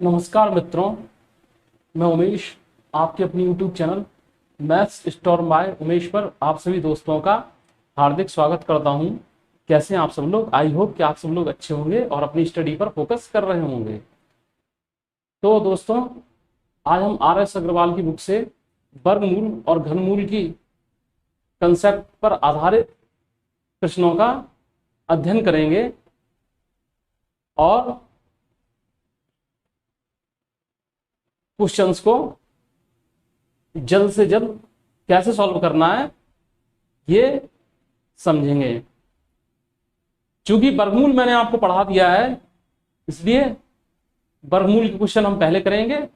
नमस्कार मित्रों, मैं उमेश आपके अपनी YouTube channel maths store bye Umesh पर आप सभी दोस्तों का हार्दिक स्वागत करता हूं। कैसे हैं आप सब लोग? आई होप कि आप सब लोग अच्छे होंगे और अपनी स्टडी पर फोकस कर रहे होंगे। तो दोस्तों, आज हम RS अग्रवाल की बुक से वर्गमूल और घनमूल की कंसेप्ट पर आधारित प्रश्नों का अध्ययन करेंगे और क्वेश्चंस को जल्द से जल्द कैसे सॉल्व करना है ये समझेंगे। चूंकि वर्गमूल मैंने आपको पढ़ा दिया है, इसलिए वर्गमूल के क्वेश्चन हम पहले करेंगे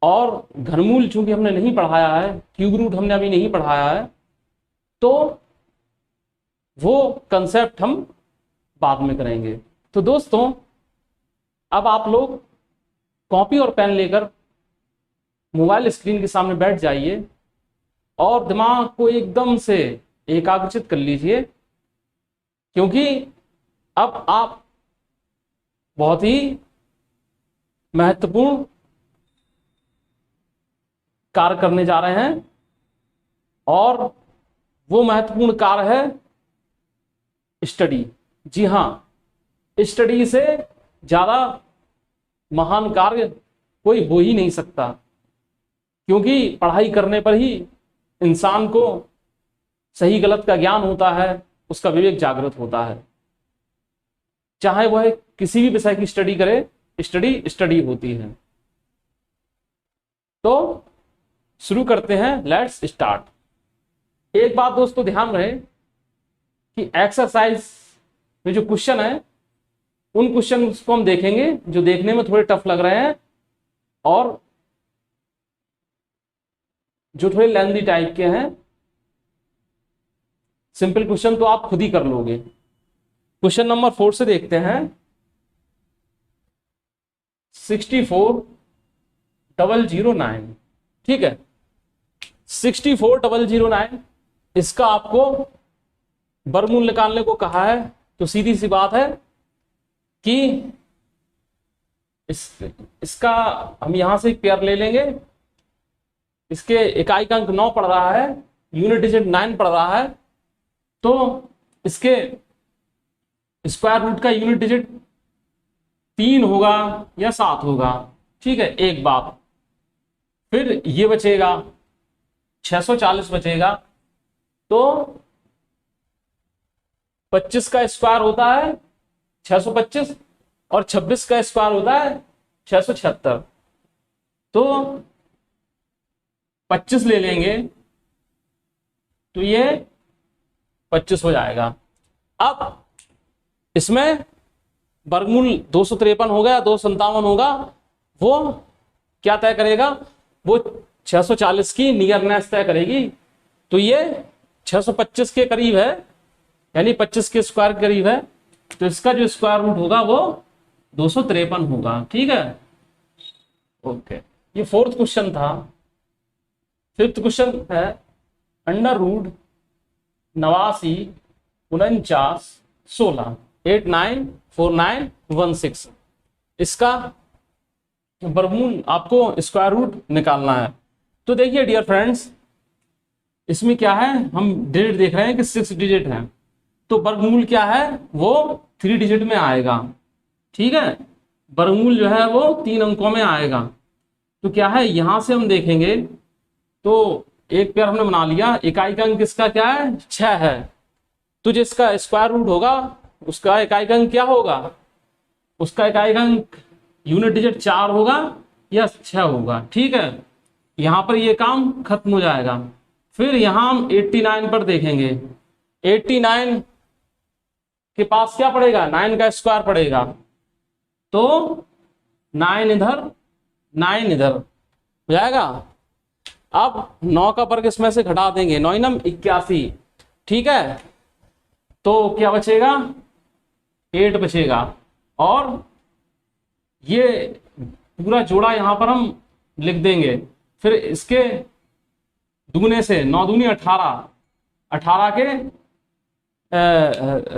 और घनमूल चूंकि हमने नहीं पढ़ाया है, क्यूब रूट हमने अभी नहीं पढ़ाया है, तो वो कंसेप्ट हम बाद में करेंगे। तो दोस्तों, अब आप लोग कॉपी और पेन लेकर मोबाइल स्क्रीन के सामने बैठ जाइए और दिमाग को एकदम से एकाग्रचित कर लीजिए, क्योंकि अब आप बहुत ही महत्वपूर्ण कार्य करने जा रहे हैं और वो महत्वपूर्ण कार्य है स्टडी। जी हाँ, स्टडी से ज्यादा महान कार्य कोई हो ही नहीं सकता, क्योंकि पढ़ाई करने पर ही इंसान को सही गलत का ज्ञान होता है, उसका विवेक जागृत होता है। चाहे वह किसी भी विषय की स्टडी करे, स्टडी स्टडी होती है। तो शुरू करते हैं, लेट्स स्टार्ट। एक बात दोस्तों ध्यान रहे कि एक्सरसाइज में जो क्वेश्चन है, उन क्वेश्चन को हम देखेंगे जो देखने में थोड़े टफ लग रहे हैं और जो थोड़े लेंथी टाइप के हैं। सिंपल क्वेश्चन तो आप खुद ही कर लोगे। क्वेश्चन नंबर 4 से देखते हैं। 64009, ठीक है, 64009 इसका आपको वर्गमूल निकालने को कहा है। तो सीधी सी बात है कि इसका हम यहां से एक पेयर ले लेंगे। इसके इकाई का अंक 9 पड़ रहा है, यूनिट डिजिट 9 पड़ रहा है, तो इसके स्क्वायर रूट का यूनिट डिजिट 3 होगा या 7 होगा। ठीक है, एक बात। फिर ये बचेगा 640 बचेगा, तो 25 का स्क्वायर होता है 625 और 26 का स्क्वायर होता है 676। तो 25 ले लेंगे तो ये 25 हो जाएगा। अब इसमें वर्गमूल 253 होगा या 257 होगा, वो क्या तय करेगा? वो 640 की नियरनेस तय करेगी। तो ये 625 के करीब है, यानी 25 के स्क्वायर के करीब है, तो इसका जो स्क्वायर रूट होगा वो 253 होगा। ठीक है, ओके। ये फोर्थ क्वेश्चन था। फिफ्थ क्वेश्चन है अंडर रूट 89 49 16 894916। इसका वर्गमूल आपको स्क्वायर रूट निकालना है। तो देखिए डियर फ्रेंड्स, इसमें क्या है, हम डिजिट देख रहे हैं कि 6 डिजिट है, तो वर्गमूल क्या है, वो 3 डिजिट में आएगा। ठीक है, वर्गमूल जो है वो 3 अंकों में आएगा। तो क्या है, यहां से हम देखेंगे तो एक पेयर हमने बना लिया। इकाई का अंक इसका क्या है, 6 है, तो जिसका स्क्वायर रूट होगा उसका इकाई का अंक क्या होगा, उसका इकाई का अंक यूनिट डिजिट 4 होगा या 6 होगा। ठीक है, यहां पर ये काम खत्म हो जाएगा। फिर यहां हम 89 पर देखेंगे। 89 के पास क्या पड़ेगा, 9 का स्क्वायर पड़ेगा, तो 9 इधर 9 इधर हो जाएगा। अब 9 का वर्ग इसमें से घटा देंगे, 9 9 81। ठीक है, तो क्या बचेगा, 8 बचेगा। और ये पूरा जोड़ा यहां पर हम लिख देंगे। फिर इसके दूने से 9 दूनी 18, 18 के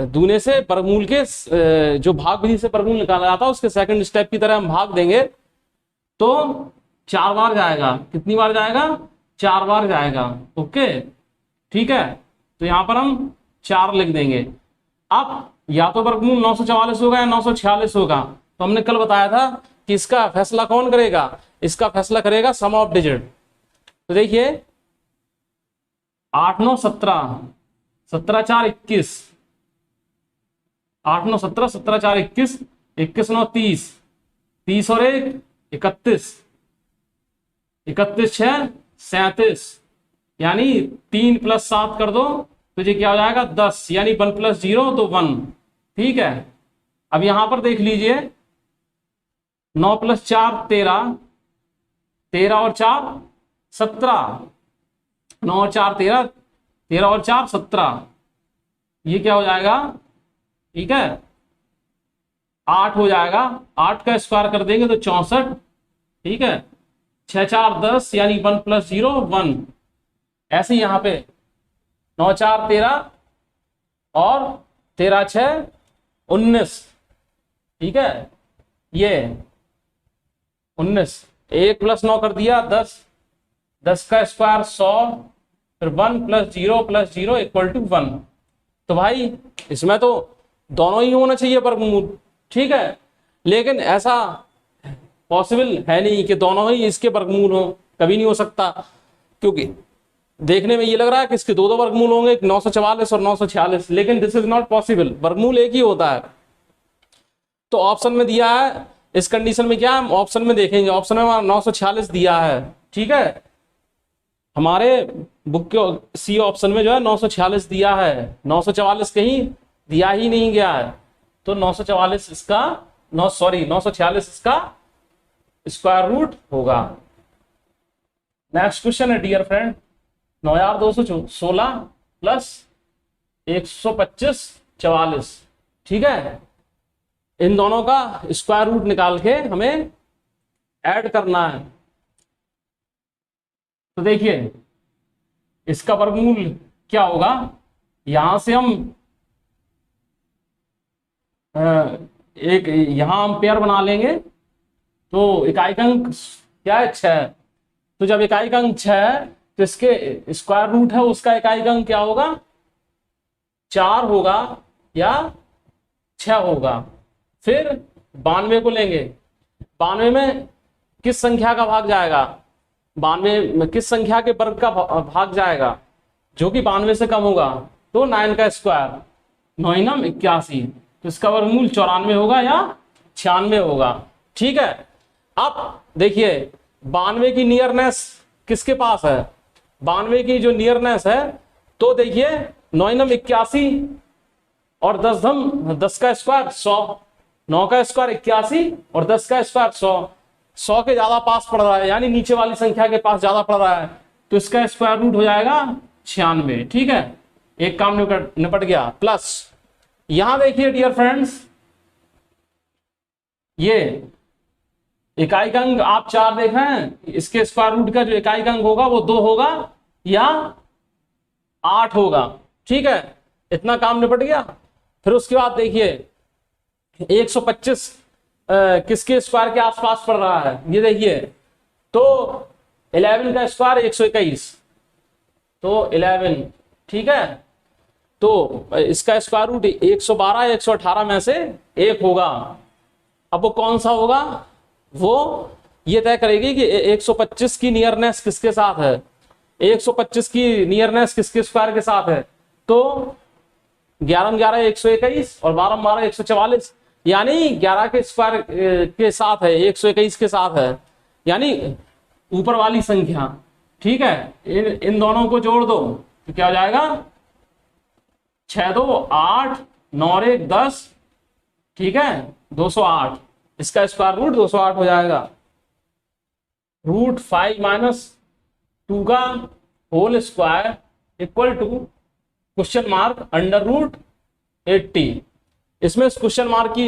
दूने से वर्गमूल के जो भाग विधि से वर्गमूल निकाला जाता है उसके सेकंड स्टेप की तरह हम भाग देंगे, तो 4 बार जाएगा। कितनी बार जाएगा? 4 बार जाएगा। ओके, ठीक है, तो यहां पर हम 4 लिख देंगे। अब या तो वर्गमूल 944 होगा या 946 होगा। तो हमने कल बताया था कि इसका फैसला कौन करेगा? इसका फैसला करेगा सम ऑफ डिजिट। तो देखिए 8 9 17, 17 4 21, 8 9 17, 17 4 21, 21 9 30, 30 और 1 31, 31 6 37, यानी 3 + 7 कर दो तो ये क्या हो जाएगा? 10, यानी 1 + 0 तो 1। ठीक है, अब यहां पर देख लीजिए 9 + 4 13, 13 और 4 17, 9 और 4 13, 13 और 4 17, ये क्या हो जाएगा? ठीक है, 8 हो जाएगा। 8 का स्क्वायर कर देंगे तो 64। ठीक है, 6 4 10, यानी 1 + 0 1। ऐसे ही यहां पे 9 4 13 और 13 6 19। ठीक है, ये 19, 1 + 9 कर दिया 10, 10 का स्क्वायर 100, फिर 1 + 0 + 0 = 1। तो भाई इसमें तो दोनों ही होना चाहिए वर्गमूल। ठीक है, लेकिन ऐसा पॉसिबल है नहीं कि दोनों ही इसके वर्गमूल हो, कभी नहीं हो सकता, क्योंकि देखने में ये लग रहा है कि इसके दो वर्गमूल होंगे, 944 और 946, लेकिन दिस इज नॉट पॉसिबल, वर्गमूल एक ही होता है। तो ऑप्शन में दिया है, इस कंडीशन में क्या है ऑप्शन में देखेंगे, ऑप्शन में 946 दिया है। ठीक है, हमारे बुक के सी ऑप्शन में जो है 946 दिया है, 944 कहीं दिया ही नहीं गया है। तो 946 इसका 946 इसका स्क्वायर रूट होगा। नेक्स्ट क्वेश्चन है डियर फ्रेंड, 9216 प्लस 125 44। ठीक है, इन दोनों का स्क्वायर रूट निकाल के हमें ऐड करना है। तो देखिए इसका वर्गमूल क्या होगा, यहां से हम एक यहां हम पेयर बना लेंगे। तो इकाई अंक क्या है? 6। तो जब इकाई अंक 6 है तो इसके स्क्वायर रूट है उसका इकाई अंक क्या होगा? 4 होगा या 6 होगा। फिर 92 को लेंगे, 92 में किस संख्या का भाग जाएगा? 92 में किस संख्या के वर्ग का भाग जाएगा जो कि 92 से कम होगा? तो 9 का स्क्वायर, 9 81, तो इसका वर्गमूल 94 होगा या 96 होगा। ठीक है, अब देखिए 92 की नियरनेस किसके पास है? 92 की जो नियरनेस है, तो देखिए 9 81 और 10 का स्क्वायर 100, 9 का स्क्वायर 81 और 10 का स्क्वायर 100, 100 के ज्यादा पास पड़ रहा है, यानी नीचे वाली संख्या के पास ज्यादा पड़ रहा है, तो इसका स्क्वायर रूट हो जाएगा 96। ठीक है, एक काम निपट गया। प्लस यहां देखिए डियर फ्रेंड्स, ये इकाई अंक आप 4 देख रहे हैं, इसके स्क्वायर रूट का जो इकाई अंक होगा वो 2 होगा या 8 होगा। ठीक है, इतना काम निपट गया। फिर उसके बाद देखिए 125 किसके स्क्वायर के आसपास पड़ रहा है? ये देखिए, तो 11 का स्क्वायर 121, तो 11। ठीक है, तो इसका स्क्वायर रूट 112 118 में से एक होगा। अब वो कौन सा होगा? वो ये तय करेगी कि 125 की नियरनेस किसके साथ है, 125 की नियरनेस किसके स्क्वायर के साथ है। तो 11 11 121 और 12 12 144, यानी 11 के स्क्वायर के साथ है, 121 के साथ है, यानी ऊपर वाली संख्या। ठीक है, इन दोनों को जोड़ दो तो क्या हो जाएगा? 6 2 8, 9 और 1 10। ठीक है, 208, इसका स्क्वायर रूट 208 हो जाएगा। √5 - 2 का whole square equal to question mark √80। इसमें इस क्वेश्चन मार्क की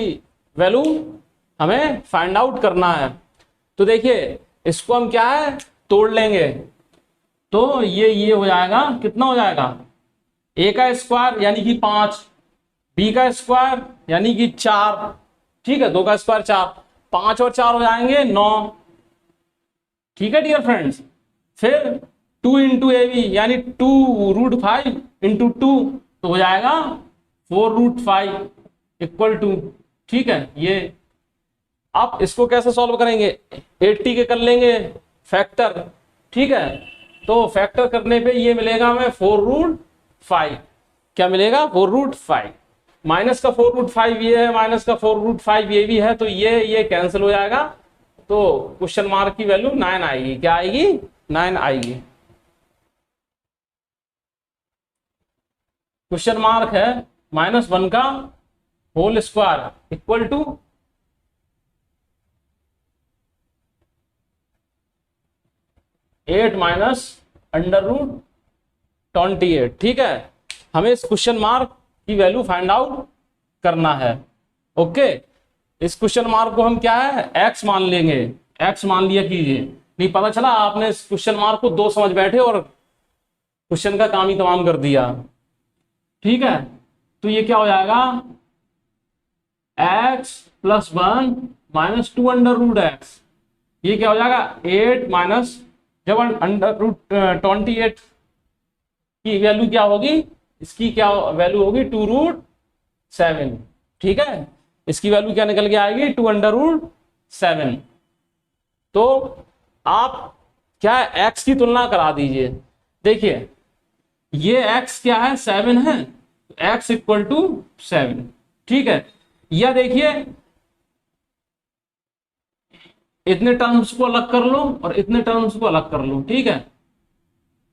वैल्यू हमें फाइंड आउट करना है। तो देखिए इसको हम क्या है तोड़ लेंगे, तो ये हो जाएगा, कितना हो जाएगा? a का स्क्वायर यानी कि 5, b का स्क्वायर यानी कि 4। ठीक है, 2 का स्क्वायर 4, 5 और 4 हो जाएंगे 9, ठीक है डियर फ्रेंड्स। फिर 2 इंटू ए बी यानी 2√5 इंटू 2 तो हो जाएगा 4√5 इक्वल टू, ठीक है ये। आप इसको कैसे सॉल्व करेंगे, 80 के कर लेंगे फैक्टर, ठीक है। तो फैक्टर करने पे ये मिलेगा हमें 4√5, क्या मिलेगा 4√5, माइनस का 4√5 ये है, माइनस का 4√5 ये भी है, तो ये कैंसिल हो जाएगा। तो क्वेश्चन मार्क की वैल्यू 9 आएगी, क्या आएगी 9 आएगी। क्वेश्चन मार्क है -1 का whole square equal to 8 minus √28, ठीक है। हमें इस क्वेश्चन मार्क की वैल्यू फाइंड आउट करना है। ओके, इस क्वेश्चन मार्क को हम क्या है x मान लेंगे, x मान लिया कीजिए। नहीं पता चला आपने इस क्वेश्चन मार्क को 2 समझ बैठे और क्वेश्चन का काम ही तमाम कर दिया, ठीक है। तो ये क्या हो जाएगा x + 1 माइनस 2√x, ये क्या हो जाएगा 8 माइनस, जब √28 की वैल्यू क्या होगी, इसकी क्या वैल्यू होगी 2√7, ठीक है। इसकी वैल्यू क्या निकल के आएगी 2√7। तो आप क्या x की तुलना करा दीजिए, देखिए ये x क्या है 7 है, x इक्वल टू 7, ठीक है। या देखिए इतने टर्म्स को अलग कर लो और इतने टर्म्स को अलग कर लो, ठीक है।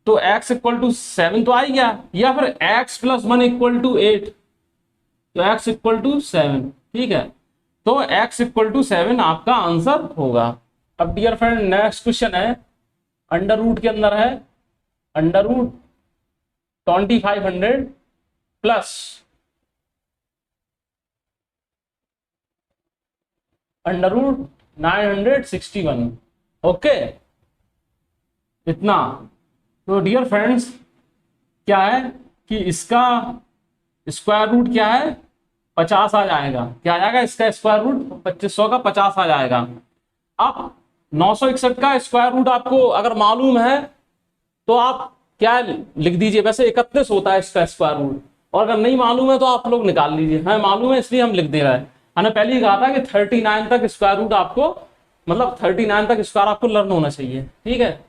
तो x इक्वल टू 7 तो आ ही गया, या फिर x + 1 इक्वल टू 8, तो x इक्वल टू 7, ठीक है। तो x इक्वल टू 7 आपका आंसर होगा। अब डियर फ्रेंड नेक्स्ट क्वेश्चन है, अंडर रूट के अंदर है √2500 प्लस √961, ओके इतना। तो डियर फ्रेंड्स क्या है कि इसका स्क्वायर रूट क्या है 50 आ जाएगा, क्या आ जाएगा इसका स्क्वायर रूट 2500 का 50 आ जाएगा। अब 961 का स्क्वायर रूट आपको अगर मालूम है तो आप क्या लिख दीजिए, वैसे 31 होता है इसका स्क्वायर रूट, और अगर नहीं मालूम है तो आप लोग निकाल लीजिए। हमें मालूम है इसलिए हम लिख दे रहे हैं। हमने पहले ही कहा था कि 39 तक स्क्वायर रूट आपको, मतलब 39 तक स्क्वायर आपको लर्न होना चाहिए, ठीक है।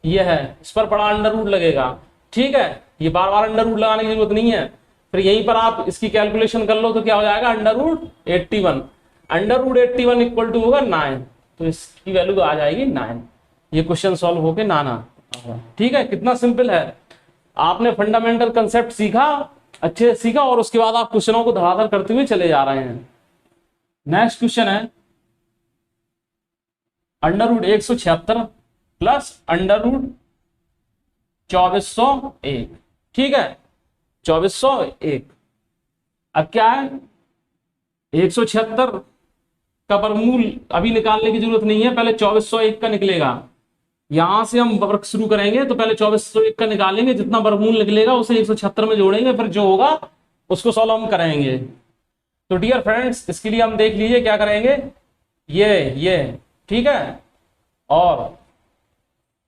ये है, इस पर बड़ा अंडर रूट लगेगा, ठीक है। ये बार बार अंडर रूट लगाने की जरूरत नहीं है। फिर यहीं पर आप इसकी कैलकुलेशन कर लो तो क्या हो जाएगा √81, √81 इक्वल टू होगा 9, तो इसकी वैल्यू आ जाएगी 9। ये क्वेश्चन सॉल्व होके 9 आना, ठीक है। कितना सिंपल है, आपने फंडामेंटल कंसेप्ट सीखा, अच्छे से सीखा, और उसके बाद आप क्वेश्चनों को धड़ाधड़ करते हुए चले जा रहे हैं। नेक्स्ट क्वेश्चन है √176 प्लस √2401, ठीक है 2401। अब क्या है 176 का वर्गमूल अभी निकालने की जरूरत नहीं है, पहले 2401 का निकलेगा। यहां से हम वर्क शुरू करेंगे तो पहले 2401 का निकालेंगे, जितना वर्गमूल निकलेगा उसे 176 में जोड़ेंगे, फिर जो होगा उसको सॉल्व हम करेंगे। तो डियर फ्रेंड्स इसके लिए हम देख लीजिए क्या करेंगे, ये ठीक है, और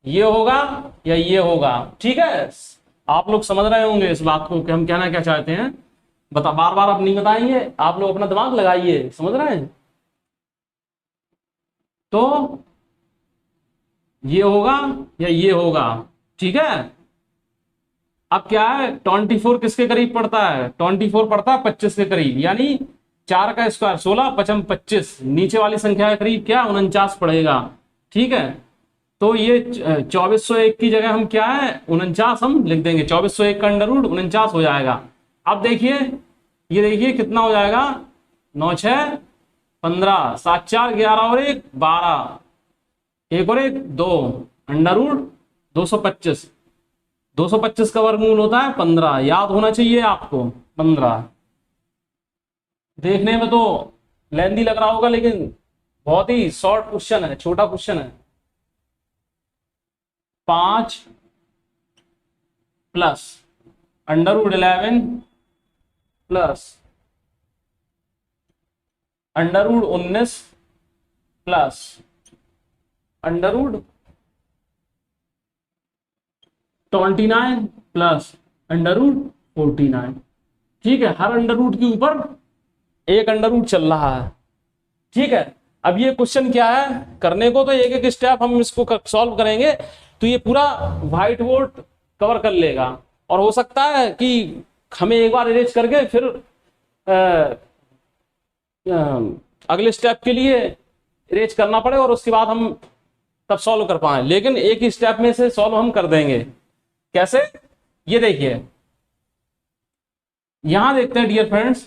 ये होगा या ये होगा, ठीक है। आप लोग समझ रहे होंगे इस बात को कि हम कहना क्या चाहते हैं, बता बार बार आप नहीं बताएंगे, आप लोग अपना दिमाग लगाइए, समझ रहे हैं। तो ये होगा या ये होगा, ठीक है। अब क्या है 24 किसके करीब पड़ता है, 24 पड़ता है 25 के करीब, यानी 4 का स्क्वायर 16 5 25, नीचे वाली संख्या के करीब क्या 49 पड़ेगा, ठीक है। तो ये 2401 की जगह हम क्या है 49 हम लिख देंगे, 2401 का अंडर रूट 49 हो जाएगा। अब देखिए ये देखिए कितना हो जाएगा 9 6 15 7 4 11 और 1 12, 1 और 1 2, अंडर रूट 225, 225 का वर्गमूल होता है 15, याद होना चाहिए आपको 15। देखने में तो लेंदी लग रहा होगा लेकिन बहुत ही शॉर्ट क्वेश्चन है, छोटा क्वेश्चन है। 5 plus under root 11 plus under root 19 plus under root 29 plus under root 49। ठीक है, हर अंडर रूट के ऊपर एक अंडर रूट चल रहा है। ठीक है, अब ये क्वेश्चन क्या है करने को, तो एक एक स्टेप हम इसको सॉल्व करेंगे तो ये पूरा व्हाइट बोर्ड कवर कर लेगा। और हो सकता है कि हमें एक बार इरेज करके फिर अगले स्टेप के लिए इरेज करना पड़े और उसके बाद हम तब सॉल्व कर पाए, लेकिन एक ही स्टेप में से सॉल्व हम कर देंगे। कैसे, ये देखिए यहां देखते हैं डियर फ्रेंड्स,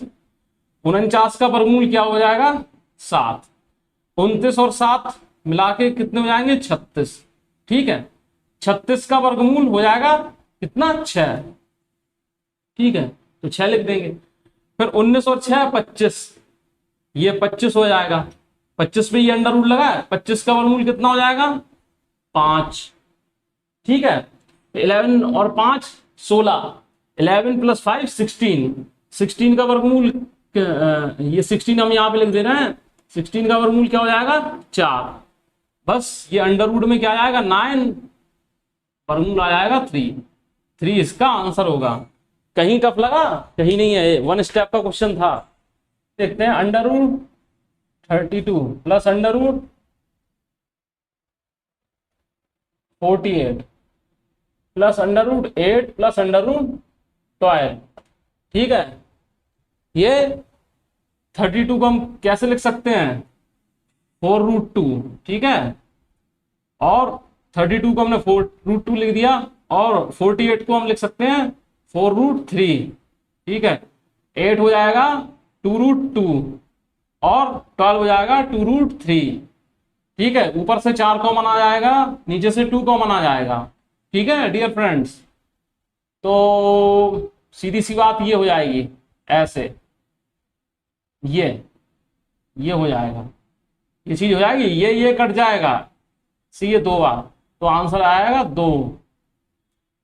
49 का वर्गमूल क्या हो जाएगा 7, 29 और 7 मिला के कितने हो जाएंगे 36। ठीक है, 36 का वर्गमूल हो जाएगा कितना 6। ठीक है, तो 6 लिख देंगे। फिर 19 और 6 25, ये 25 हो जाएगा। 25 पे ये अंडर रूट लगा है, 25 का वर्गमूल कितना हो जाएगा 5। ठीक है, 11 और 5 16, 11 प्लस 5 16, 16 का वर्गमूल ये 16 हम यहाँ पे लिख दे रहे हैं। 16 का वर्गमूल क्या हो जाएगा 4। बस ये अंडर रूट में क्या आ जाएगा 9, वर्गमूल आ जाएगा 3 इसका आंसर होगा। कहीं टफ लगा, कहीं नहीं है, वन स्टेप का क्वेश्चन था। देखते हैं, under root 32 plus under root 48 plus under root 8 plus under root 12। ठीक है, ये 32 को हम कैसे लिख सकते हैं 4√2। ठीक है, और 32 को हमने 4√2 लिख दिया, और 48 को हम लिख सकते हैं 4√3। ठीक है, 8 हो जाएगा 2√2 और 12 हो जाएगा 2√3। ठीक है, ऊपर से 4 कॉमन आ जाएगा, नीचे से 2 कॉमन आ जाएगा। ठीक है डियर फ्रेंड्स, तो सीधी सी बात ये हो जाएगी ऐसे, ये हो जाएगा, ये चीज हो जाएगी, ये कट जाएगा, सी ये 2 बार, तो आंसर आएगा 2।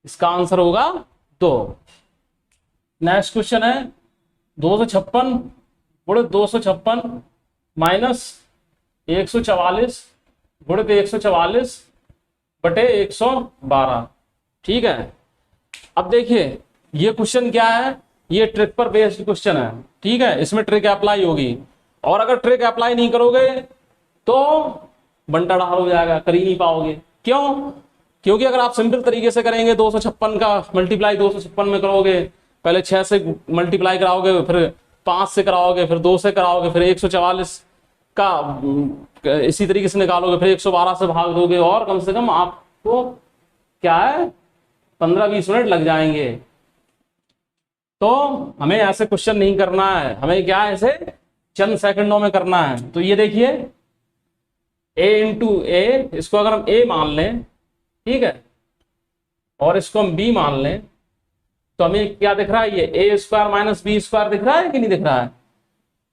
इसका आंसर होगा 2। नेक्स्ट क्वेश्चन है 256 गुणे 256 माइनस 144 गुणे 144 बटे 112। ठीक है, अब देखिए ये क्वेश्चन क्या है, ये ट्रिक पर बेस्ड क्वेश्चन है। ठीक है, इसमें ट्रिक अप्लाई होगी, और अगर ट्रिक अप्लाई नहीं करोगे तो बंटा हो जाएगा, कर ही नहीं पाओगे। क्यों? क्योंकि अगर आप सिंपल तरीके से करेंगे 256 का मल्टीप्लाई 256 में करोगे, पहले 6 से मल्टीप्लाई कराओगे, फिर 5 से कराओगे, फिर 2 से कराओगे, फिर 144 का इसी तरीके से निकालोगे, फिर 112 से भाग दोगे, और कम से कम आपको क्या है 15-20 मिनट लग जाएंगे। तो हमें ऐसे क्वेश्चन नहीं करना है, हमें क्या है ऐसे चंद सेकंडों में करना है। तो ये देखिए a इंटू ए, इसको अगर हम a मान लें, ठीक है, और इसको हम b मान लें, तो हमें क्या दिख रहा है, ये a square minus B square दिख रहा है कि नहीं दिख रहा है।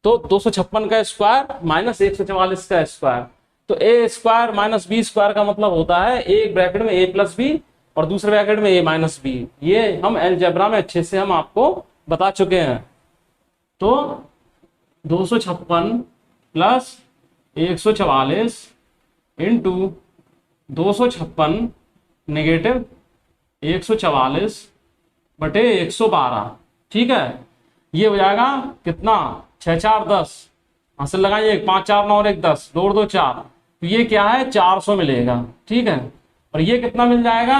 तो 256 का स्क्वायर माइनस 144 का स्क्वायर, तो a square minus B square का मतलब होता है एक ब्रैकेट में a प्लस बी और दूसरे ब्रैकेट में a माइनस बी। ये हम अलजेब्रा में अच्छे से हम आपको बता चुके हैं। तो 256 प्लस 144 इंटू 256 नेगेटिव 144 बटे 112। ठीक है, ये हो जाएगा कितना 6 4 10, हासिल लगाइए 5 4 9 और 1 10, 2 2 4, तो ये क्या है 400 मिलेगा। ठीक है, और ये कितना मिल जाएगा,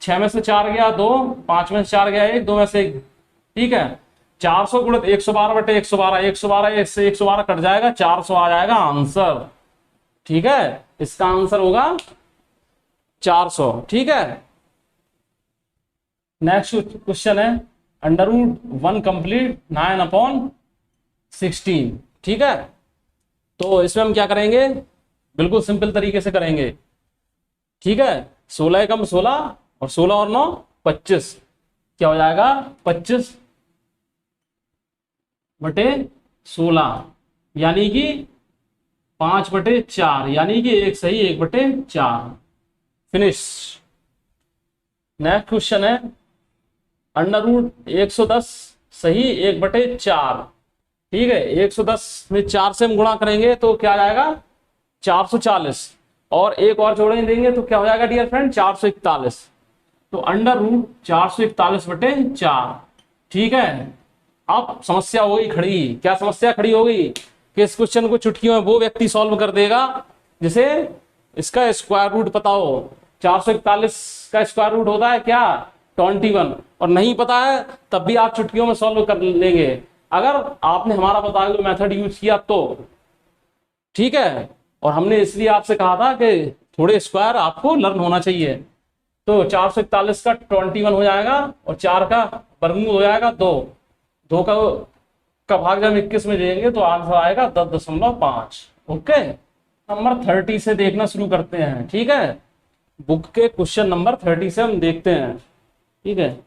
6 में से 4 गया 2, 5 में से 4 गया 1, 2 में से 1। ठीक है, 400 गुणित 112 बटे 112, 112 से 112 कट जाएगा, 400 आ जाएगा आंसर। ठीक है, इसका आंसर होगा 400। ठीक है, नेक्स्ट क्वेश्चन है अंडर रूट 1 कंप्लीट 9/16। ठीक है, तो इसमें हम क्या करेंगे, बिल्कुल सिंपल तरीके से करेंगे। ठीक है, 16 कम 16 और 16 और 9 25, क्या हो जाएगा 25 बटे 16, यानी कि 5 बटे 4, यानी कि 1 सही 1 बटे 4। फिनिश। नेक्स्ट क्वेश्चन है अंडर रूट 110 सही 1 बटे 4। ठीक है, 110 में 4 से हम गुणा करेंगे तो क्या आ जाएगा 440, और एक और जोड़े देंगे तो क्या हो जाएगा डियर फ्रेंड 441। तो अंडर रूट 441/4। ठीक है, अब समस्या हो गई खड़ी। क्या समस्या खड़ी हो गई कि इस क्वेश्चन को चुटकियों में वो व्यक्ति सॉल्व कर देगा जिसे इसका स्क्वायर रूट पता हो। 441 का स्क्वायर रूट होता है क्या, 21, और नहीं पता है तब भी आप चुटकियों में सॉल्व कर लेंगे अगर आपने हमारा बताया हुआ मेथड यूज किया तो। ठीक है, और हमने इसलिए आपसे कहा था कि थोड़े स्क्वायर आपको लर्न होना चाहिए। तो 441 का 21 हो जाएगा और 4 का वर्गमूल हो जाएगा 2। 2 का भाग जब 21 में देंगे तो आंसर आएगा 10.5। ओके, नंबर 30 से देखना शुरू करते हैं। ठीक है, बुक के क्वेश्चन नंबर 30 से हम देखते हैं। ठीक है,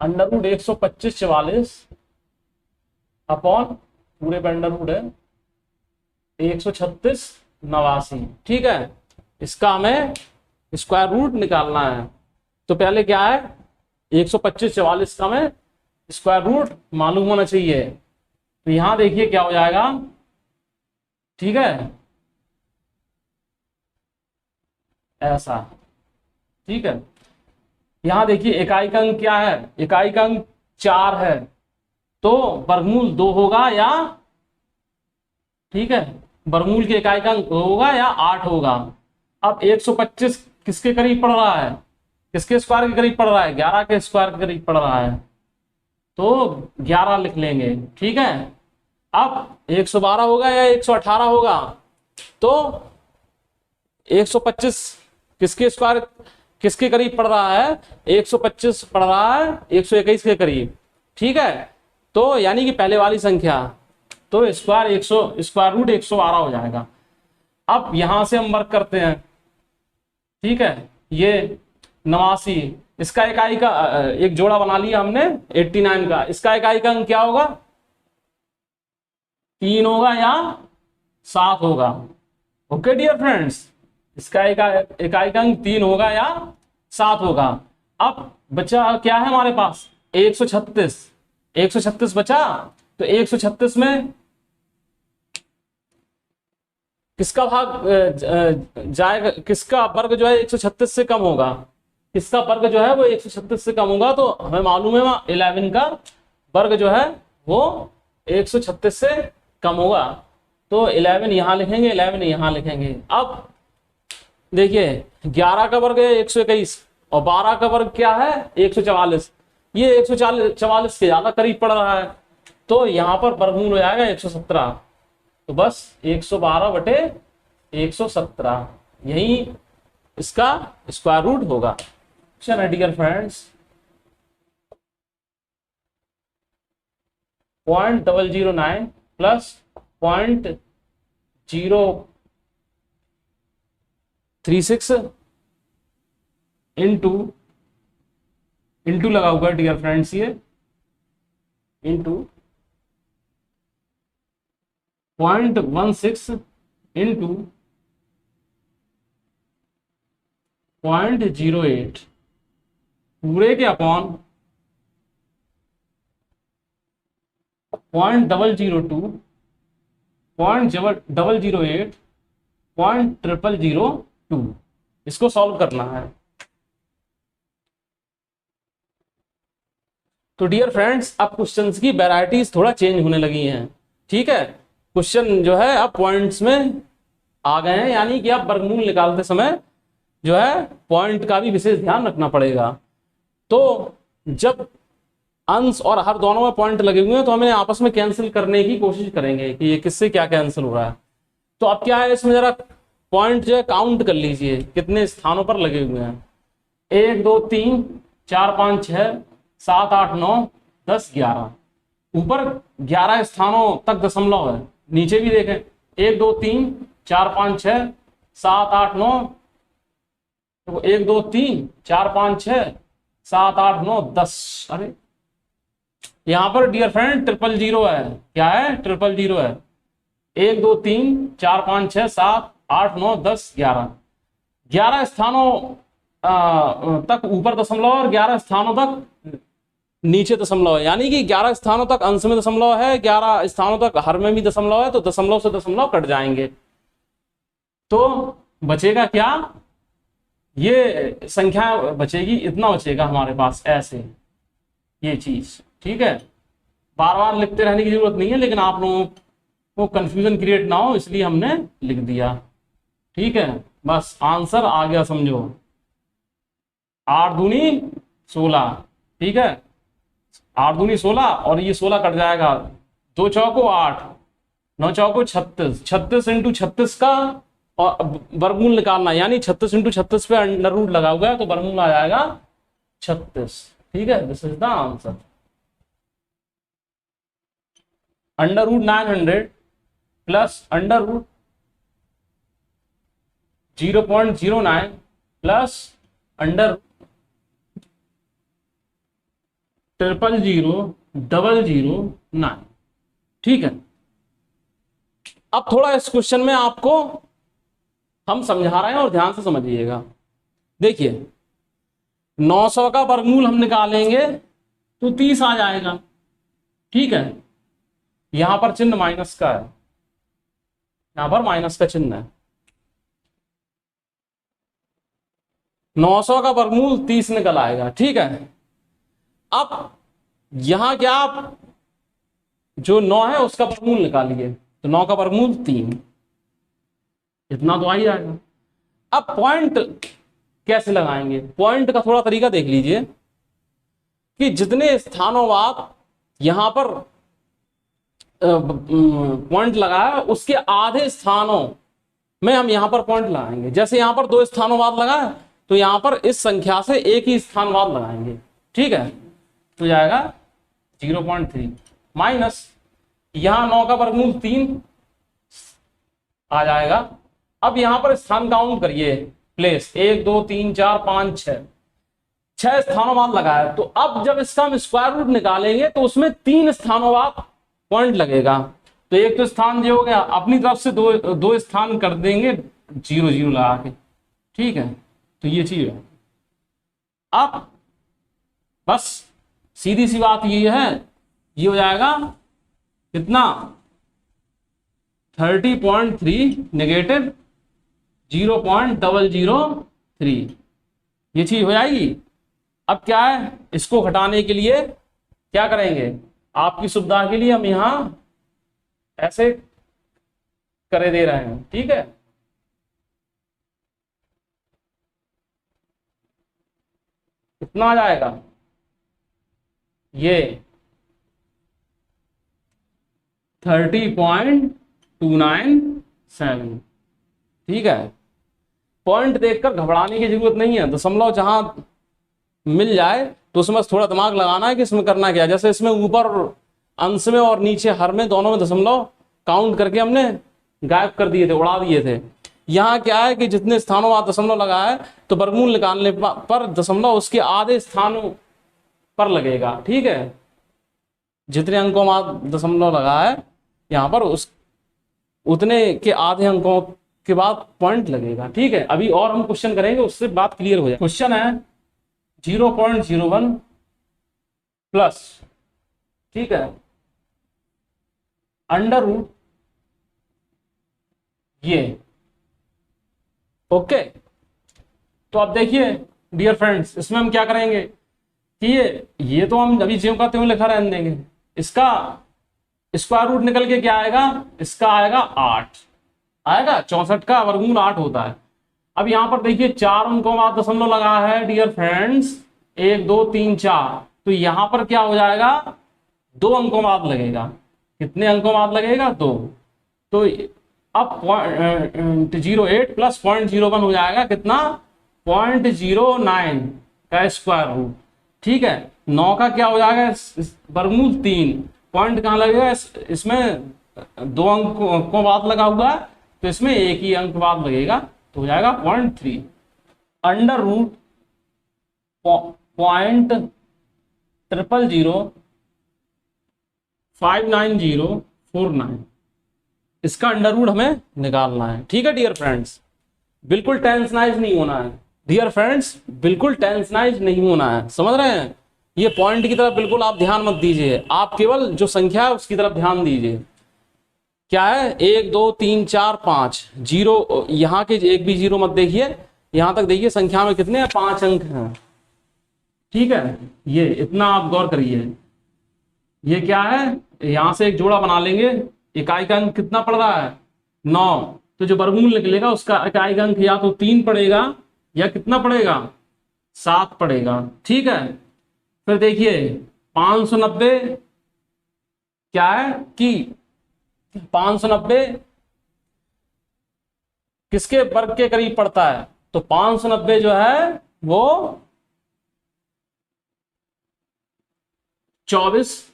अंडर रूट 125/44 अपॉन पूरे पे अंडर रूट है 136/89। ठीक है, इसका हमें स्क्वायर रूट निकालना है। तो पहले क्या है, 125/44 का हमें स्क्वायर रूट मालूम होना चाहिए। तो यहां देखिए क्या हो जाएगा। ठीक है, ऐसा। ठीक है, यहां देखिए इकाई का अंक क्या है, इकाई का अंक 4 है, तो वर्गमूल 2 होगा या, ठीक है, वर्गमूल की इकाई का अंक होगा या 8 होगा। अब 125 किसके करीब पड़ रहा है, किसके स्क्वायर के करीब पड़ रहा है, 11 के स्क्वायर के करीब पड़ रहा है, तो 11 लिख लेंगे। ठीक है, अब 112 होगा या 118 होगा, तो 125 किसके स्क्वायर किसके करीब पड़ रहा है, 125 पड़ रहा है 121 के करीब। ठीक है, तो यानी कि पहले वाली संख्या, तो स्क्वायर रूट 112 हो जाएगा। अब यहां से हम वर्क करते हैं। ठीक है, ये 89, इसका इकाई का एक जोड़ा बना लिया हमने 89 का, इसका इकाई का अंक क्या होगा, 3 होगा या 7 होगा। ओके डियर फ्रेंड्स, इसका इकाई का अंक 3 होगा या 7 होगा। अब बचा क्या है हमारे पास, 136, 136 बचा, तो 136 में किसका भाग जाएगा, किसका वर्ग जो है 136 से कम होगा, किसका वर्ग जो है वो 136 से कम होगा, तो हमें मालूम है 11 का वर्ग जो है वो 136 से कम होगा, तो 11 यहां लिखेंगे, 11 यहां लिखेंगे। अब देखिए 11 का वर्ग है 121 और 12 का वर्ग क्या है 144, ये 144 के ज्यादा करीब पड़ रहा है, तो यहां पर वर्गमूल हो जाएगा 117, तो बस 112/117 यही इसका स्क्वायर रूट होगा। चलिए डियर फ्रेंड्स, 0.009 प्लस 0.036 इंटू लगा हुआ डियर फ्रेंड्स, ये इंटू 0.16 इंटू 0.08 पूरे के अपॉन 0.002 0.008 0.002 इसको सॉल्व करना है। तो डियर फ्रेंड्स, अब क्वेश्चंस की वैरायटीज थोड़ा चेंज होने लगी हैं। ठीक है, क्वेश्चन जो है अब पॉइंट्स में आ गए हैं, यानी कि आप वर्गमूल निकालते समय जो है पॉइंट का भी विशेष ध्यान रखना पड़ेगा। तो जब अंश और हर दोनों में पॉइंट लगे हुए हैं तो हमें आपस में कैंसिल करने की कोशिश करेंगे कि ये किससे क्या कैंसिल हो रहा है। तो अब क्या है, इसमें जरा पॉइंट जो है काउंट कर लीजिए कितने स्थानों पर लगे हुए हैं। 1 2 3 4 5 6 7 8 9 10 11, ऊपर 11 स्थानों तक दशमलव है, नीचे भी देखें 1 2 3 4 5 6 7 8 9, तो 1 2 3 4 5 6 7 8 9 10, अरे यहां पर डियर फ्रेंड 000 है, क्या है 000 है। 1 2 3 4 5 6 7 8 9 10 11, 11 स्थानों तक ऊपर दशमलव और 11 स्थानों तक नीचे दशमलव है, यानी कि 11 स्थानों तक अंश में दशमलव है, 11 स्थानों तक हर में भी दशमलव है, तो दशमलव से दशमलव कट जाएंगे, तो बचेगा क्या, ये संख्या बचेगी, इतना बचेगा हमारे पास, ऐसे ये चीज। ठीक है, बार बार लिखते रहने की जरूरत नहीं है, लेकिन आप लोगों को कंफ्यूजन क्रिएट ना हो इसलिए हमने लिख दिया। ठीक है, बस आंसर आ गया समझो, 8 दूनी 16। ठीक है, 8 दूनी 16 और ये 16 कट जाएगा, 2 चौको 8, 9 चौको 36, 36 इंटू 36 का और वर्गमूल निकालना, यानी 36 इंटू 36 पे अंडर रूट लगा हुआ है, तो वर्गमूल आ जाएगा 36। ठीक है, this is the answer. Under root 900 plus under root 0.09 plus under 0000009। ठीक है, अब थोड़ा इस क्वेश्चन में आपको हम समझा रहे हैं और ध्यान से समझिएगा। देखिए 900 का वर्गमूल हम निकालेंगे तो 30 आ जाएगा। ठीक है, यहां पर चिन्ह माइनस का है, यहां पर माइनस का चिन्ह है। 900 का वर्गमूल 30 निकल आएगा। ठीक है, अब यहां क्या, आप जो 9 है उसका वर्गमूल निकालिए, तो 9 का वर्गमूल 3, इतना तो आ ही जाएगा। अब पॉइंट कैसे लगाएंगे, पॉइंट का थोड़ा तरीका देख लीजिए कि जितने स्थानों बाद यहां पर पॉइंट लगा है उसके आधे स्थानों में हम यहां पर पॉइंट लगाएंगे। जैसे यहां पर 2 स्थानों बाद लगा है, तो यहां पर इस संख्या से एक ही स्थान बाद लगाएंगे। ठीक है, तो जाएगा 0.3 माइनस यहां 9 का वर्गमूल 3 आ जाएगा। अब यहां पर स्थान काउंट करिए, प्लेस 1 2 3 4 5 6 स्थानों बाद लगा है, तो अब जब इसका हम स्क्वायर रूट निकालेंगे तो उसमें 3 स्थानों बाद पॉइंट लगेगा। तो एक तो स्थान जो हो गया, अपनी तरफ से दो स्थान कर देंगे 0 0 लगा के। ठीक है, तो ये चीज है। अब बस सीधी सी बात ये है, ये हो जाएगा कितना, 30.3 नेगेटिव 0.003, ये चीज हो जाएगी। अब क्या है, इसको घटाने के लिए क्या करेंगे, आपकी सुविधा के लिए हम यहां ऐसे करे दे रहे हैं। ठीक है, कितना आ जाएगा, ये 30.297। ठीक है, पॉइंट देखकर घबराने की जरूरत नहीं है, दशमलव जहां मिल जाए तो उसमें थोड़ा दिमाग लगाना है कि इसमें करना क्या है। जैसे इसमें ऊपर अंश में और नीचे हर में दोनों में दशमलव काउंट करके हमने गायब कर दिए थे, उड़ा दिए थे। यहाँ क्या है कि जितने स्थानों में दशमलव लगा है तो वर्गमूल निकालने पर दशमलव उसके आधे स्थानों पर लगेगा। ठीक है, जितने अंकों में दशमलव लगा है यहाँ पर उस उतने के आधे अंकों के बाद पॉइंट लगेगा। ठीक है, अभी और हम क्वेश्चन करेंगे, उससे बात क्लियर हो जाए। क्वेश्चन है 0.01 प्लस, ठीक है, अंडर रूट ये। ओके, तो अब देखिए डियर फ्रेंड्स, इसमें हम क्या करेंगे कि ये तो हम अभी ज्यों का त्यों लिखा रहने देंगे, इसका स्क्वायर रूट निकल के क्या आएगा, इसका आएगा 8 आएगा, 64 का वर्गमूल 8 होता है। अब यहां पर देखिए 4 अंकों बाद दशमलव लगा है डियर फ्रेंड्स, 1 2 3 4, तो यहां पर क्या हो जाएगा, 2 अंकों बाद लगेगा। कितने अंकों बाद लगेगा, 2। तो अब 0.08 प्लस 0.01 हो जाएगा कितना, 0.09 का स्क्वायर रूट। ठीक है, 9 का क्या हो जाएगा वर्गमूल 3, पॉइंट कहाँ लगेगा, इसमें 2 अंकों बाद लगा हुआ है तो इसमें एक ही अंक बाद लगेगा, तो हो जाएगा 0.3 अंडर रूट 0.0005949, इसका अंडर रूट हमें निकालना है। ठीक है डियर फ्रेंड्स, बिल्कुल टेंशनाइज नहीं होना है डियर फ्रेंड्स, बिल्कुल टेंशनाइज नहीं होना है, समझ रहे हैं। ये पॉइंट की तरफ बिल्कुल आप ध्यान मत दीजिए, आप केवल जो संख्या है उसकी तरफ ध्यान दीजिए। क्या है, 1 2 3 4 5 जीरो, यहाँ के एक भी जीरो मत देखिए, यहां तक देखिए संख्या में कितने हैं, 5 अंक हैं। ठीक है, ये इतना आप गौर करिए। ये क्या है, यहां से एक जोड़ा बना लेंगे, इकाई का अंक कितना पड़ रहा है, 9। तो जो वर्गमूल निकलेगा उसका इकाई का अंक या तो 3 पड़ेगा या कितना पड़ेगा, 7 पड़ेगा। ठीक है, फिर देखिए 590 क्या है कि 590 किसके वर्ग के करीब पड़ता है, तो 590 जो है वो 24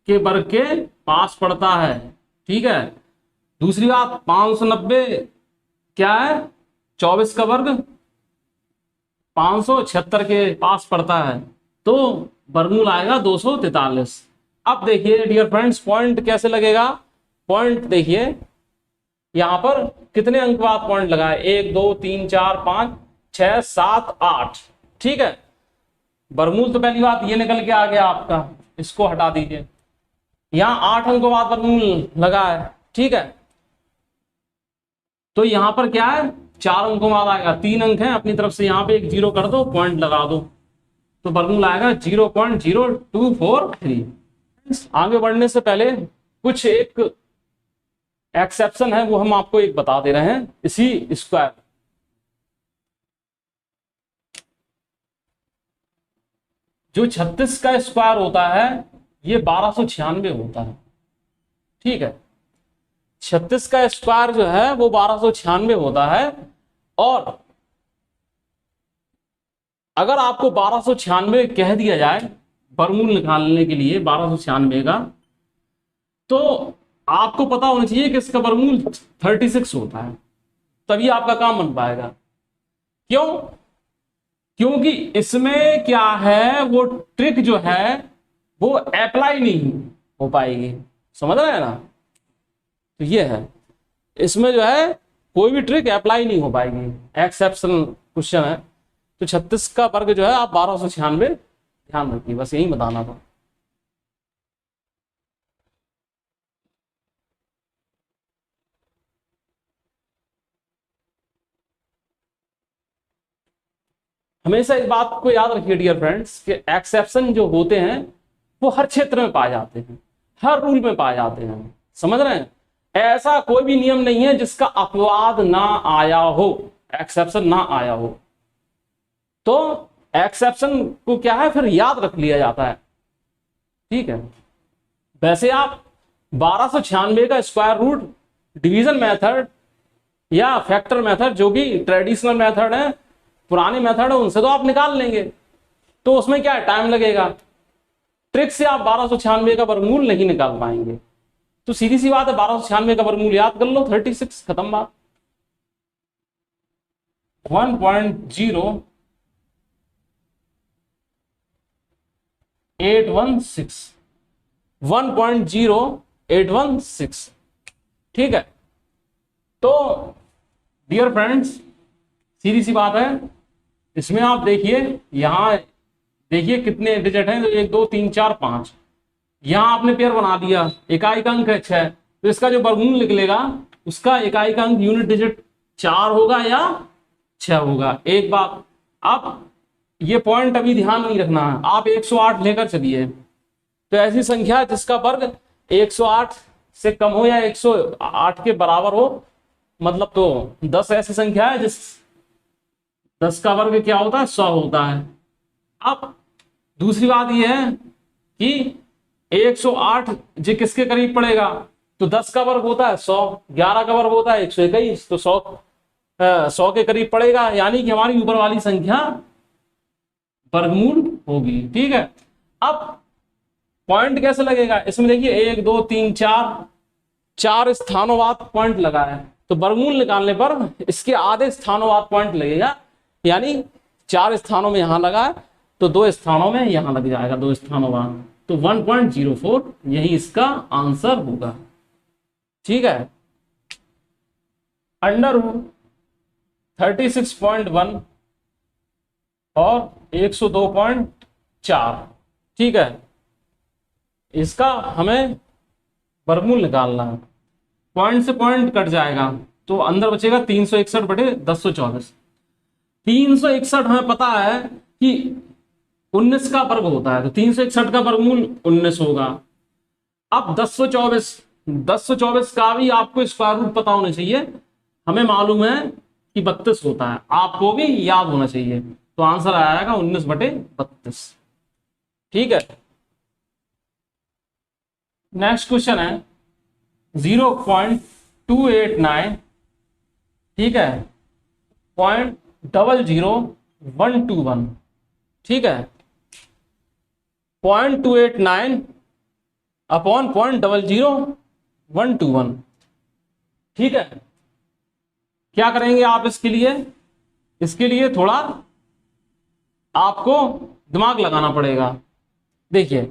के वर्ग के पास पड़ता है। ठीक है, दूसरी बात 590 क्या है, 24 का वर्ग 576 के पास पड़ता है, तो वर्गमूल आएगा 243। अब देखिए डियर फ्रेंड्स पॉइंट कैसे लगेगा, पॉइंट देखिए यहां पर कितने अंक बाद पॉइंट लगा है, 1 2 3 4 5 6 7 8। ठीक है, वर्गमूल तो पहली बात ये निकल के आ गया आपका, इसको हटा दीजिए, यहां 8 अंकों बाद वर्गमूल लगा है। ठीक है, तो यहां पर क्या है, 4 अंकों बाद आएगा, 3 अंक है, अपनी तरफ से यहां पे एक जीरो कर दो, पॉइंट लगा दो, तो वर्गमूल आएगा 0.0243। आगे बढ़ने से पहले कुछ एक एक्सेप्शन है वो हम आपको एक बता दे रहे हैं। इसी स्क्वायर, जो 36 का स्क्वायर होता है ये 1296 होता है। ठीक है, 36 का स्क्वायर जो है वो 1296 होता है, और अगर आपको 1296 कह दिया जाए वर्गमूल निकालने के लिए 1296 का, तो आपको पता होना चाहिए कि इसका वर्गमूल 36 होता है, तभी आपका काम बन पाएगा। क्यों, क्योंकि इसमें क्या है, वो ट्रिक जो है वो अप्लाई नहीं हो पाएगी, समझ रहे हैं ना। तो ये है, इसमें जो है कोई भी ट्रिक अप्लाई नहीं हो पाएगी, एक्सेप्शन क्वेश्चन है। तो 36 का वर्ग जो है आप 1296 ध्यान रखिए, बस यही बताना था। हमेशा इस बात को याद रखिए डियर फ्रेंड्स कि एक्सेप्शन जो होते हैं वो हर क्षेत्र में पाए जाते हैं, हर रूल में पाए जाते हैं, समझ रहे हैं। ऐसा कोई भी नियम नहीं है जिसका अपवाद ना आया हो, एक्सेप्शन ना आया हो। तो एक्सेप्शन को क्या है फिर याद रख लिया जाता है। ठीक है, वैसे आप 1296 का स्क्वायर रूट डिवीजन मेथड या फैक्टर मेथड, जो कि ट्रेडिशनल मेथड है, पुराने मेथड है, उनसे तो आप निकाल लेंगे, तो उसमें क्या है, टाइम लगेगा। ट्रिक से आप 1296 का वर्गमूल नहीं निकाल पाएंगे, तो सीधी सी बात है 1296 का वर्गमूल याद कर लो, 36, खत्म बात। 1.0816 ठीक है। तो डियर फ्रेंड्स सीधी सी बात है, इसमें आप देखिए, यहां देखिए कितने डिजिट हैं, तो 1 2 3 4 5, यहां आपने पेयर बना दिया, इकाई का अंक है 6, तो इसका जो वर्गमूल निकलेगा उसका इकाई का अंक यूनिट डिजिट 4 होगा या 6 होगा। एक बात, अब ये पॉइंट अभी ध्यान नहीं रखना है, आप 108 लेकर चलिए, तो ऐसी संख्या जिसका वर्ग 108 से कम हो या 108 के बराबर हो, मतलब तो 10 ऐसी संख्या है जिस 10 का वर्ग क्या होता है, 100 होता है। अब दूसरी बात यह है कि 108 जी किसके करीब पड़ेगा, तो 10 का वर्ग होता है 100, 11 का वर्ग होता है 121, तो 100 के करीब पड़ेगा, यानी कि हमारी ऊपर वाली संख्या वर्गमूल होगी। ठीक है, अब पॉइंट कैसे लगेगा, इसमें देखिए 1 2 3 4 स्थानों बाद पॉइंट लगा है, तो वर्गमूल निकालने पर इसके आधे स्थानों बाद पॉइंट लगेगा, यानी 4 स्थानों में यहां लगा है तो 2 स्थानों में यहां लग जाएगा, 2 स्थानों बाद, तो 1.04 यही इसका आंसर होगा। ठीक है, अंडर रूट 36.1 और 102.4 4। ठीक है, इसका हमें वर्गमूल निकालना है। पॉइंट से पॉइंट कट जाएगा तो अंदर बचेगा 361/1024। 361 हमें पता है कि 19 का वर्ग होता है, तो 361 का वर्गमूल 19 होगा। अब 1024 का भी आपको स्क्वायर रूट पता होना चाहिए। हमें मालूम है कि 32 होता है, आपको भी याद होना चाहिए। तो आंसर आएगा 19/32। ठीक है, नेक्स्ट क्वेश्चन है 0.289, ठीक है, 0.00121। ठीक है, 0.289 अपॉन 0.00121। ठीक है, क्या करेंगे आप इसके लिए? इसके लिए थोड़ा आपको दिमाग लगाना पड़ेगा। देखिए,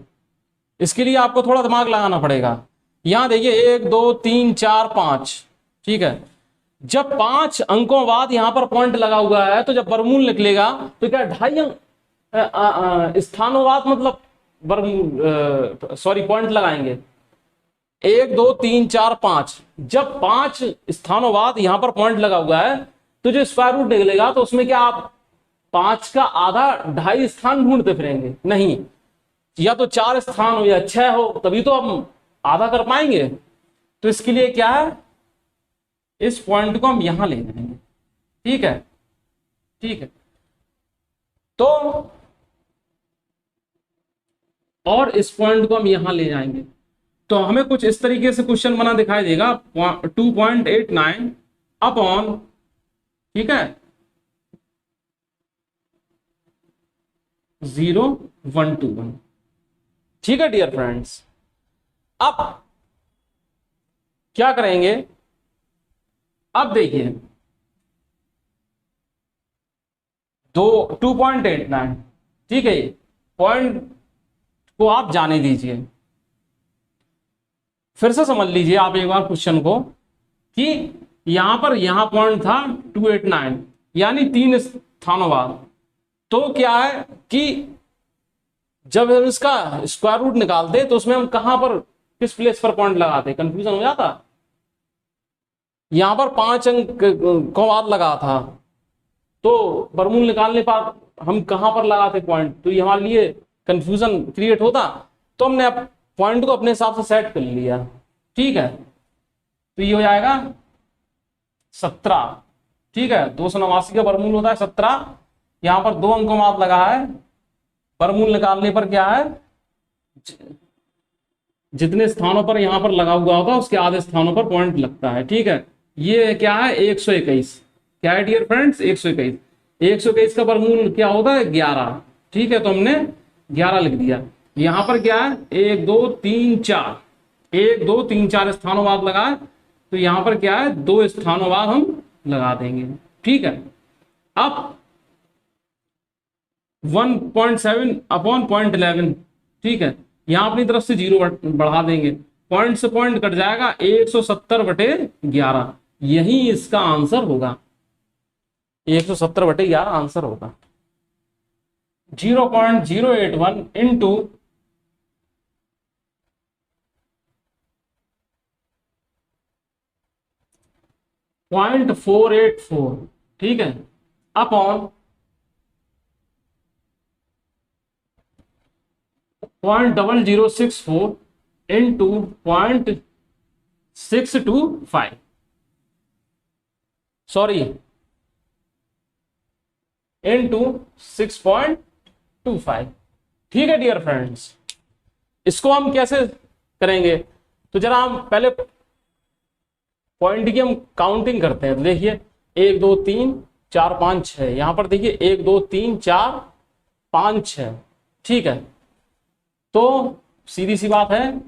इसके लिए आपको थोड़ा दिमाग लगाना पड़ेगा। यहां देखिए 1 2 3 4 5। ठीक है, जब 5 अंकों बाद यहां पर पॉइंट लगा हुआ है तो जब वर्गमूल निकलेगा तो क्या 2.5 अंक स्थानों बाद मतलब वर्गमूल सॉरी पॉइंट लगाएंगे। 1 2 3 4 5, जब 5 स्थानों बाद यहां पर पॉइंट लगा हुआ है तो जो स्क्वायर रूट निकलेगा तो उसमें क्या आप 5 का आधा 2.5 स्थान ढूंढते फिरेंगे? नहीं, या तो 4 स्थान हो या 6 हो, तभी तो हम आधा कर पाएंगे। तो इसके लिए क्या है, इस पॉइंट को हम यहां ले जाएंगे। ठीक है, ठीक है, तो और इस पॉइंट को हम यहां ले जाएंगे तो हमें कुछ इस तरीके से क्वेश्चन बना दिखाई देगा। 2.89 अपॉन, ठीक है, 0.121। ठीक है डियर फ्रेंड्स, अब क्या करेंगे? अब देखिए 2.89, ठीक है, पॉइंट को आप जाने दीजिए। फिर से समझ लीजिए आप एक बार क्वेश्चन को कि यहां पॉइंट था 289, यानी 3 स्थानों बाद। तो क्या है कि जब हम इसका स्क्वायर रूट निकालते तो उसमें हम कहां पर, किस प्लेस पर पॉइंट लगाते? कंफ्यूजन हो जाता। यहां पर 5 अंक को बाद लगा था तो वर्गमूल निकालने पर हम कहां पर लगाते पॉइंट, तो ये हमारे लिए कंफ्यूजन क्रिएट होता। तो हमने अब पॉइंट को अपने हिसाब से सेट कर लिया। ठीक है, तो ये हो जाएगा 17। ठीक है, 289 का वर्गमूल होता है 17। यहां पर 2 अंकों बाद लगा है, वर्गमूल निकालने पर क्या है, जितने स्थानों पर यहां पर लगा हुआ होगा उसके आधे स्थानों पर पॉइंट लगता है। ठीक है, ये क्या है 121। क्या है डियर फ्रेंड्स? 121। 121 का वर्गमूल क्या होता है? 11। ठीक है, तो हमने 11 लिख दिया। यहां पर क्या है 1 2 3 4, 1 2 3 4 स्थानों बाद लगा है, तो यहां पर क्या है 2 स्थानों बाद हम लगा देंगे। ठीक है, अब 1.7 अपॉन 0.11। ठीक है, यहां अपनी तरफ से 0 बढ़ा देंगे, पॉइंट से पॉइंट कट जाएगा 170/11। यही इसका आंसर होगा, 170/11 आंसर होगा। 0.081 इंटू 0.484, ठीक है, अपॉन 0.0064 इंटू 0.625, सॉरी इंटू 6.25। ठीक है डियर फ्रेंड्स, इसको हम कैसे करेंगे? तो जरा हम पहले पॉइंट की हम काउंटिंग करते हैं। तो देखिए 1 2 3 4 5 6, यहां पर देखिए 1 2 3 4 5 6। ठीक है, तो सीधी सी बात है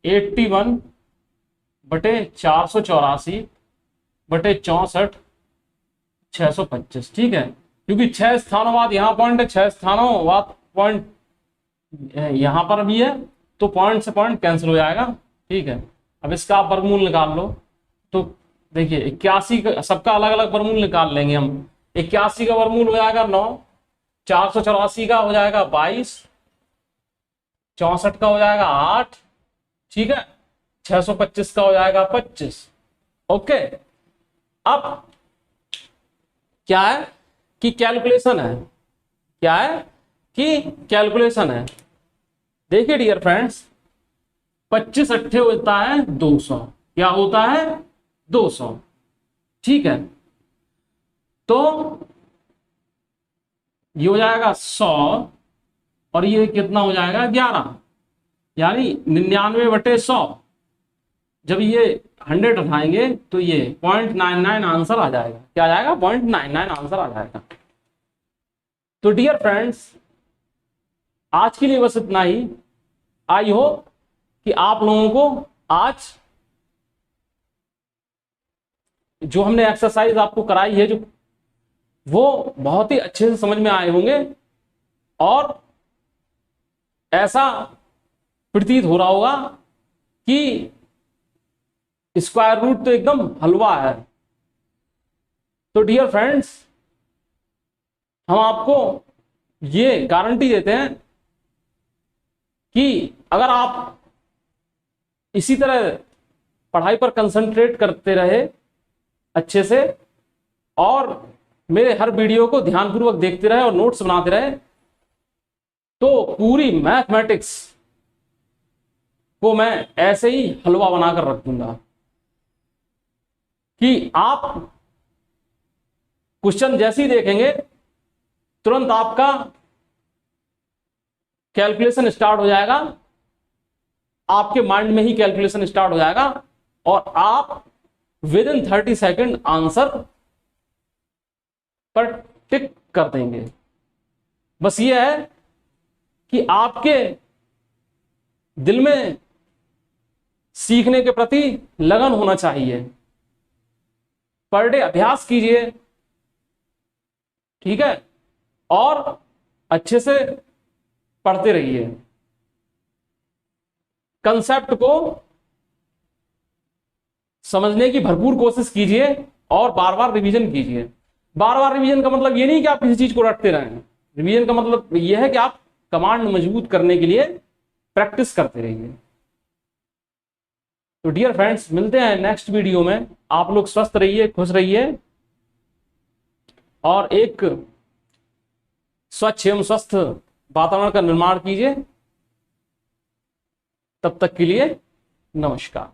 81/484/64/625। ठीक है, क्योंकि 6 स्थानों बाद यहां पॉइंट है, 6 स्थानों बाद पॉइंट यहां पर भी है, तो पॉइंट से पॉइंट कैंसिल हो जाएगा। ठीक है, अब इसका आप वर्गमूल निकाल लो। तो देखिए 81 का सबका अलग अलग वर्गमूल निकाल लेंगे हम। 81 का वर्गमूल हो जाएगा 9, 484 का हो जाएगा 22, 64 का हो जाएगा 8, ठीक है, 625 का हो जाएगा 25। ओके, अब क्या है कि कैलकुलेशन है, क्या है कि कैलकुलेशन है। देखिए डियर फ्रेंड्स, 25 अट्ठे होता है 200, क्या होता है 200, ठीक है। तो ये हो जाएगा 100 और ये कितना हो जाएगा 11, यानी 99/100। जब ये 100 उठाएंगे तो ये 0.99 आंसर आ जाएगा, क्या आ जाएगा 0.99 आंसर आ जाएगा। तो डियर फ्रेंड्स, आज के लिए बस इतना ही। आई होप कि आप लोगों को आज जो हमने एक्सरसाइज आपको कराई है, जो वो बहुत ही अच्छे से समझ में आए होंगे और ऐसा प्रतीत हो रहा होगा कि स्क्वायर रूट तो एकदम हलवा है। तो डियर फ्रेंड्स, हम आपको ये गारंटी देते हैं कि अगर आप इसी तरह पढ़ाई पर कंसंट्रेट करते रहे अच्छे से और मेरे हर वीडियो को ध्यानपूर्वक देखते रहे और नोट्स बनाते रहे, तो पूरी मैथमेटिक्स को मैं ऐसे ही हलवा बनाकर रख दूंगा कि आप क्वेश्चन जैसे ही देखेंगे तुरंत आपका कैलकुलेशन स्टार्ट हो जाएगा, आपके माइंड में ही कैलकुलेशन स्टार्ट हो जाएगा और आप विद इन 30 सेकेंड आंसर पर टिक कर देंगे। बस ये है कि आपके दिल में सीखने के प्रति लगन होना चाहिए। पर डे अभ्यास कीजिए, ठीक है, और अच्छे से पढ़ते रहिए। कंसेप्ट को समझने की भरपूर कोशिश कीजिए और बार बार रिवीजन कीजिए। बार बार रिवीजन का मतलब ये नहीं कि आप किसी चीज को रटते रहें, रिवीजन का मतलब यह है कि आप कमांड मजबूत करने के लिए प्रैक्टिस करते रहिए। तो डियर फ्रेंड्स, मिलते हैं नेक्स्ट वीडियो में। आप लोग स्वस्थ रहिए, खुश रहिए और एक स्वच्छ एवं स्वस्थ वातावरण का निर्माण कीजिए। तब तक के लिए नमस्कार।